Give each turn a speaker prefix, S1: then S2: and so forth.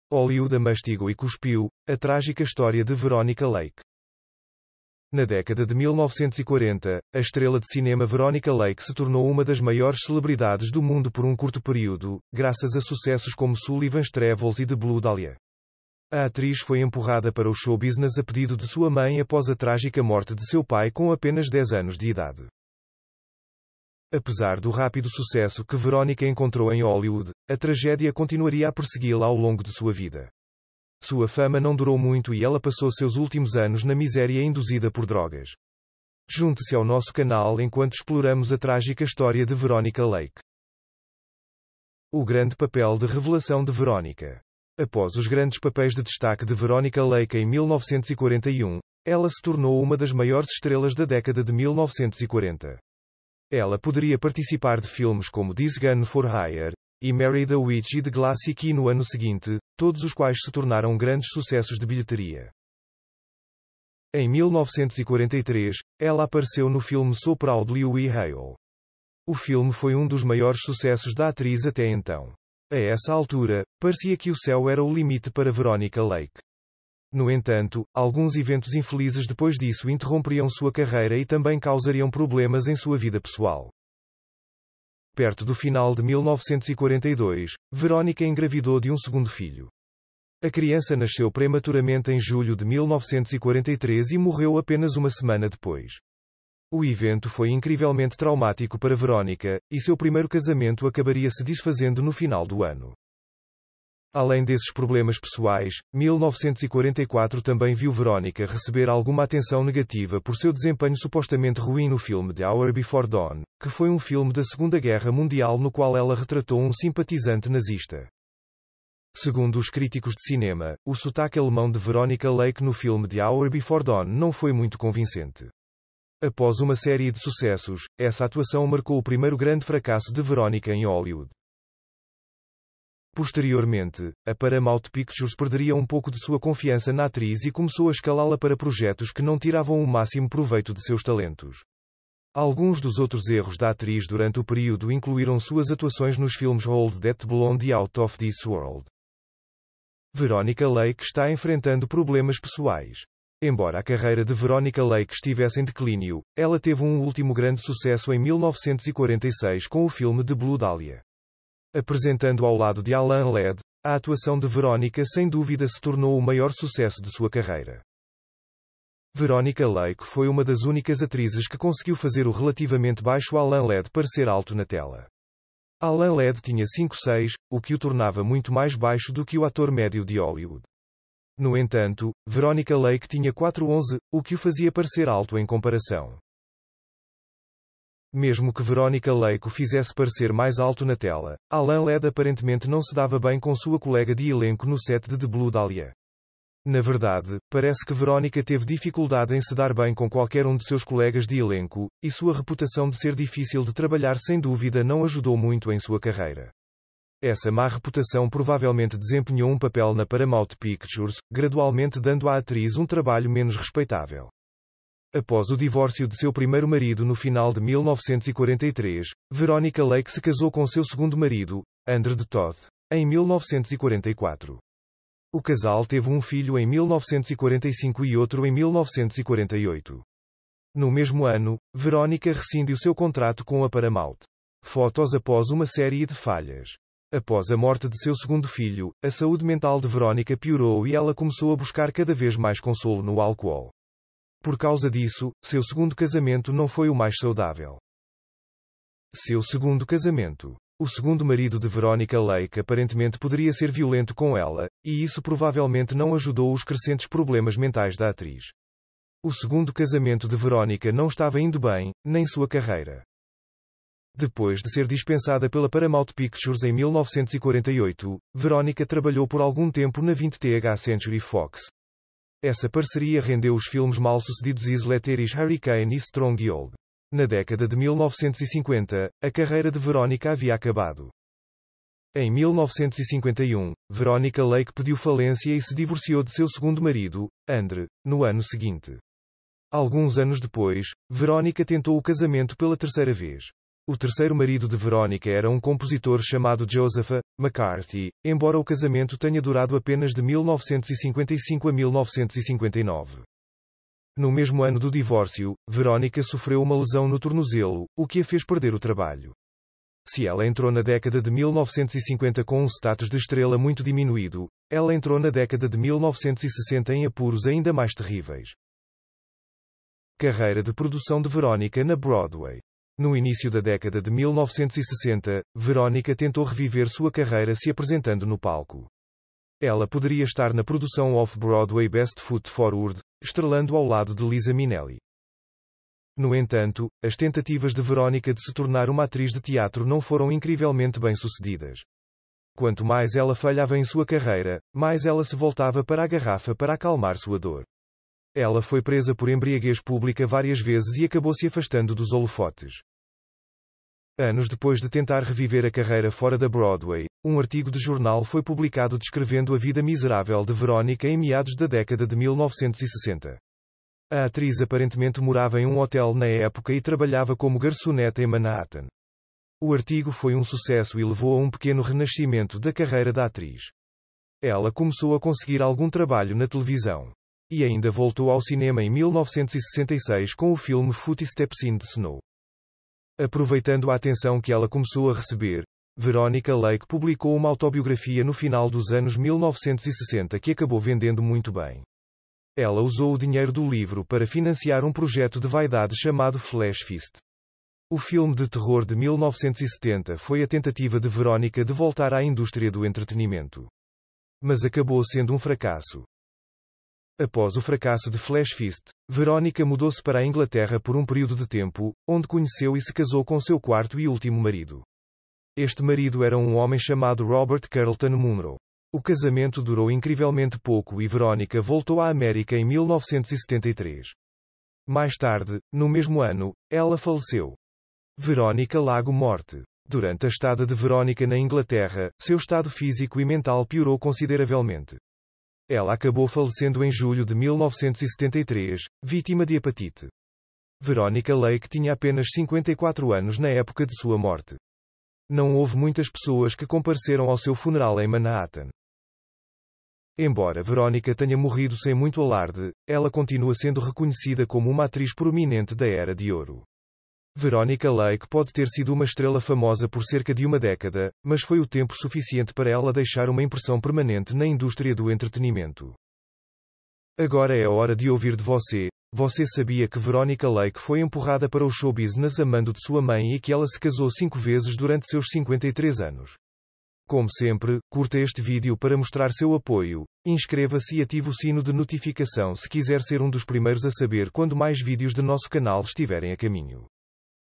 S1: Hollywood a mastigou e cuspiu, a trágica história de Veronica Lake. Na década de 1940, a estrela de cinema Veronica Lake se tornou uma das maiores celebridades do mundo por um curto período, graças a sucessos como Sullivan's Travels e The Blue Dahlia. A atriz foi empurrada para o show business a pedido de sua mãe após a trágica morte de seu pai com apenas 10 anos de idade. Apesar do rápido sucesso que Veronica encontrou em Hollywood, a tragédia continuaria a persegui-la ao longo de sua vida. Sua fama não durou muito e ela passou seus últimos anos na miséria induzida por drogas. Junte-se ao nosso canal enquanto exploramos a trágica história de Veronica Lake. O grande papel de revelação de Veronica. Após os grandes papéis de destaque de Veronica Lake em 1941, ela se tornou uma das maiores estrelas da década de 1940. Ela poderia participar de filmes como This Gun for Hire e Mary the Witch e The Glassy Key no ano seguinte, todos os quais se tornaram grandes sucessos de bilheteria. Em 1943, ela apareceu no filme So Proudly We Hail. O filme foi um dos maiores sucessos da atriz até então. A essa altura, parecia que o céu era o limite para Veronica Lake. No entanto, alguns eventos infelizes depois disso interromperiam sua carreira e também causariam problemas em sua vida pessoal. Perto do final de 1942, Veronica engravidou de um segundo filho. A criança nasceu prematuramente em julho de 1943 e morreu apenas uma semana depois. O evento foi incrivelmente traumático para Veronica, e seu primeiro casamento acabaria se desfazendo no final do ano. Além desses problemas pessoais, 1944 também viu Veronica receber alguma atenção negativa por seu desempenho supostamente ruim no filme The Hour Before Dawn, que foi um filme da Segunda Guerra Mundial no qual ela retratou um simpatizante nazista. Segundo os críticos de cinema, o sotaque alemão de Veronica Lake no filme The Hour Before Dawn não foi muito convincente. Após uma série de sucessos, essa atuação marcou o primeiro grande fracasso de Veronica em Hollywood. Posteriormente, a Paramount Pictures perderia um pouco de sua confiança na atriz e começou a escalá-la para projetos que não tiravam o máximo proveito de seus talentos. Alguns dos outros erros da atriz durante o período incluíram suas atuações nos filmes Hold That Blonde e Out of This World. Veronica Lake está enfrentando problemas pessoais. Embora a carreira de Veronica Lake estivesse em declínio, ela teve um último grande sucesso em 1946 com o filme The Blue Dahlia. Apresentando ao lado de Alan Ladd, a atuação de Veronica sem dúvida se tornou o maior sucesso de sua carreira. Veronica Lake foi uma das únicas atrizes que conseguiu fazer o relativamente baixo Alan Ladd parecer alto na tela. Alan Ladd tinha 5'6", o que o tornava muito mais baixo do que o ator médio de Hollywood. No entanto, Veronica Lake tinha 4'11", o que o fazia parecer alto em comparação. Mesmo que Veronica Lake o fizesse parecer mais alto na tela, Alan Ladd aparentemente não se dava bem com sua colega de elenco no set de The Blue Dahlia. Na verdade, parece que Veronica teve dificuldade em se dar bem com qualquer um de seus colegas de elenco, e sua reputação de ser difícil de trabalhar sem dúvida não ajudou muito em sua carreira. Essa má reputação provavelmente desempenhou um papel na Paramount Pictures, gradualmente dando à atriz um trabalho menos respeitável. Após o divórcio de seu primeiro marido no final de 1943, Veronica Lake se casou com seu segundo marido, Andrew de Toth, em 1944. O casal teve um filho em 1945 e outro em 1948. No mesmo ano, Veronica rescindiu seu contrato com a Paramount. Fotos após uma série de falhas. Após a morte de seu segundo filho, a saúde mental de Veronica piorou e ela começou a buscar cada vez mais consolo no álcool. Por causa disso, seu segundo casamento não foi o mais saudável. Seu segundo casamento. O segundo marido de Veronica Lake aparentemente poderia ser violento com ela, e isso provavelmente não ajudou os crescentes problemas mentais da atriz. O segundo casamento de Veronica não estava indo bem, nem sua carreira. Depois de ser dispensada pela Paramount Pictures em 1948, Veronica trabalhou por algum tempo na 20th Century Fox. Essa parceria rendeu os filmes mal-sucedidos Isletteris Hurricane e Strong Old. Na década de 1950, a carreira de Veronica havia acabado. Em 1951, Veronica Lake pediu falência e se divorciou de seu segundo marido, Andrew, no ano seguinte. Alguns anos depois, Veronica tentou o casamento pela terceira vez. O terceiro marido de Veronica era um compositor chamado Joseph McCarthy, embora o casamento tenha durado apenas de 1955 a 1959. No mesmo ano do divórcio, Veronica sofreu uma lesão no tornozelo, o que a fez perder o trabalho. Se ela entrou na década de 1950 com um status de estrela muito diminuído, ela entrou na década de 1960 em apuros ainda mais terríveis. Carreira de produção de Veronica na Broadway. No início da década de 1960, Veronica tentou reviver sua carreira se apresentando no palco. Ela poderia estar na produção Off-Broadway Best Foot Forward, estrelando ao lado de Liza Minnelli. No entanto, as tentativas de Veronica de se tornar uma atriz de teatro não foram incrivelmente bem-sucedidas. Quanto mais ela falhava em sua carreira, mais ela se voltava para a garrafa para acalmar sua dor. Ela foi presa por embriaguez pública várias vezes e acabou se afastando dos holofotes. Anos depois de tentar reviver a carreira fora da Broadway, um artigo de jornal foi publicado descrevendo a vida miserável de Veronica em meados da década de 1960. A atriz aparentemente morava em um hotel na época e trabalhava como garçonete em Manhattan. O artigo foi um sucesso e levou a um pequeno renascimento da carreira da atriz. Ela começou a conseguir algum trabalho na televisão. E ainda voltou ao cinema em 1966 com o filme Footsteps in the Snow. Aproveitando a atenção que ela começou a receber, Veronica Lake publicou uma autobiografia no final dos anos 1960 que acabou vendendo muito bem. Ela usou o dinheiro do livro para financiar um projeto de vaidade chamado Flash Fist. O filme de terror de 1970 foi a tentativa de Veronica de voltar à indústria do entretenimento. Mas acabou sendo um fracasso. Após o fracasso de Flash Fist, Veronica mudou-se para a Inglaterra por um período de tempo, onde conheceu e se casou com seu quarto e último marido. Este marido era um homem chamado Robert Carlton Munro. O casamento durou incrivelmente pouco e Veronica voltou à América em 1973. Mais tarde, no mesmo ano, ela faleceu. Veronica Lago Morte. Durante a estada de Veronica na Inglaterra, seu estado físico e mental piorou consideravelmente. Ela acabou falecendo em julho de 1973, vítima de hepatite. Veronica Lake tinha apenas 54 anos na época de sua morte. Não houve muitas pessoas que compareceram ao seu funeral em Manhattan. Embora Veronica tenha morrido sem muito alarde, ela continua sendo reconhecida como uma atriz prominente da Era de Ouro. Veronica Lake pode ter sido uma estrela famosa por cerca de uma década, mas foi o tempo suficiente para ela deixar uma impressão permanente na indústria do entretenimento. Agora é a hora de ouvir de você. Você sabia que Veronica Lake foi empurrada para o show business a mando de sua mãe e que ela se casou 5 vezes durante seus 53 anos? Como sempre, curta este vídeo para mostrar seu apoio, inscreva-se e ative o sino de notificação se quiser ser um dos primeiros a saber quando mais vídeos de nosso canal estiverem a caminho.